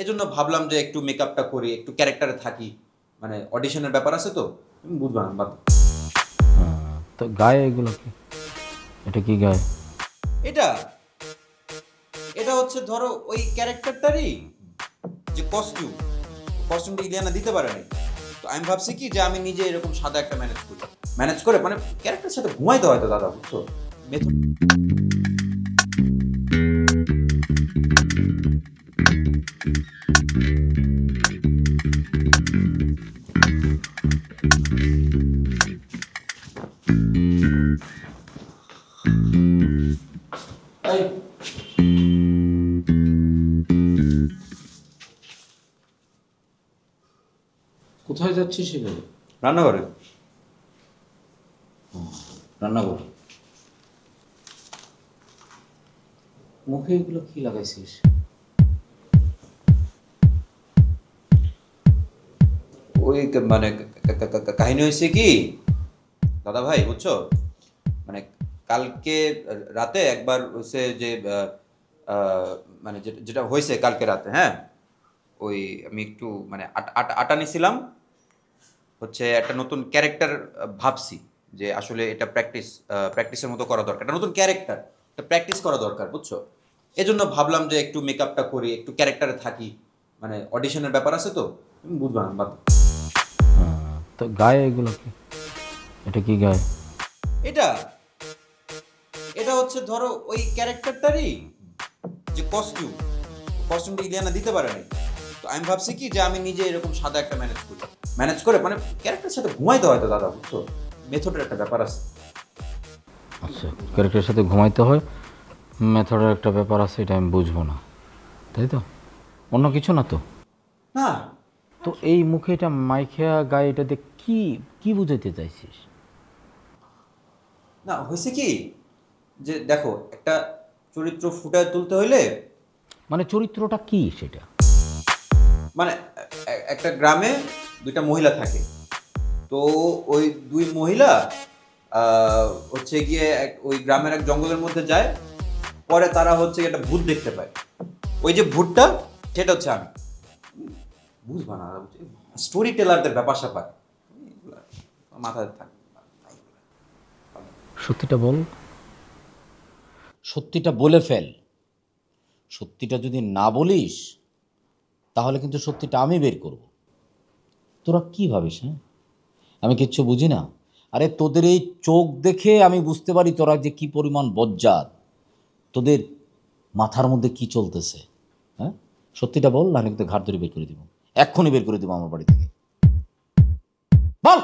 এজন্য ভাবলাম যে একটু মেকআপটা করি, একটু ক্যারেক্টারে থাকি। মানে অডিশনের ব্যাপার আছে তো, তুমি বুঝবা না বাদ। তো গায়ে এগুলো কি? এটা কি গায়ে? এটা এটা হচ্ছে ধরো ওই ক্যারেক্টারটারই যে কস্টিউমটা ইলিয়ানা দিতে পারে নাই। তো আমি ভাবছি কি যে আমি নিজে এরকম সাদা একটা ম্যানেজ করে মানে ক্যারেক্টারের সাথে ঘুমাইতে হয়তো দাদা, বুঝছো? মেথড। কোথায় যাচ্ছিস সেভাবে? রান্নাঘরে। রান্নাঘর। মুখে এগুলো কি লাগাইছিস? ওই মানে কাহিনী হয়েছে কি দাদা ভাই, বুঝছো? মানে কালকে রাতে একবার হচ্ছে যে মানে যেটা হয়েছে কালকে রাতে, হ্যাঁ, ওই আমি একটু মানে আটা নিছিলাম, হচ্ছে একটা নতুন ক্যারেক্টার ভাবছি যে আসলে এটা প্র্যাকটিসের মতো করা দরকার, একটা নতুন ক্যারেক্টার, এটা প্র্যাকটিস করা দরকার, বুঝছো? এজন্য ভাবলাম যে একটু মেকআপটা করি, একটু ক্যারেক্টারে থাকি। মানে অডিশনের ব্যাপার আছে তো, তুমি বুঝবা না বাদ। তো গায়ে এগুলো কি? এটা কি গায়ে? এটা এটা হচ্ছে ধরো ওই ক্যারেক্টারটারই যে কস্টিউমটা ইলিয়ানা দিতে পারে নাই। তো আমি ভাবছি কি যে আমি নিজে এরকম সাদা একটা ম্যানেজ করে মানে ক্যারেক্টারের সাথে ঘুমাইতে হয়তো দাদা, বুঝছো? মেথডের একটা ব্যাপার আছে। আচ্ছা, ক্যারেক্টারের সাথে ঘুমাইতে হয়, মেথডের একটা ব্যাপার আছে, এটা আমি বুঝবো না, তাই তো? অন্য কিছু না তো? না তো এই মুখে এটা মাইখিয়া গায়ে এটা দিয়ে কি কি বুঝাইতে চাইছিস? না, হয়েছে কি যে দেখো, একটা চরিত্র ফুটায় তুলতে হইলে মানে চরিত্রটা কি সেটা? মানে একটা গ্রামে দুইটা মহিলা থাকে। তো ওই দুই মহিলা হচ্ছে গিয়ে ওই গ্রামের এক জঙ্গলের মধ্যে যায়। পরে তারা হচ্ছে একটা ভূত দেখতে পায়। ওই যে ভূতটা, সেটা হচ্ছে আমি। বুঝবা না, স্টোরি টেলারদের ব্যাপার স্যাপার মাথায় থাকে। সত্যিটা বল। সত্যিটা বলে ফেল। সত্যিটা যদি না বলিস তাহলে কিন্তু সত্যিটা আমি বের করব। তোরা কি ভাবিস? হ্যাঁ, আমি কিচ্ছু বুঝি না? আরে তোদের এই চোখ দেখে আমি বুঝতে পারি তোরা যে কি পরিমাণ বজ্জাত, তোদের মাথার মধ্যে কি চলতেছে। হ্যাঁ, সত্যিটা বল, নাহলে কিন্তু ঘাট ধরে বের করে দিব, এক্ষুনি বের করে দিব আমার বাড়ি থেকে। বল।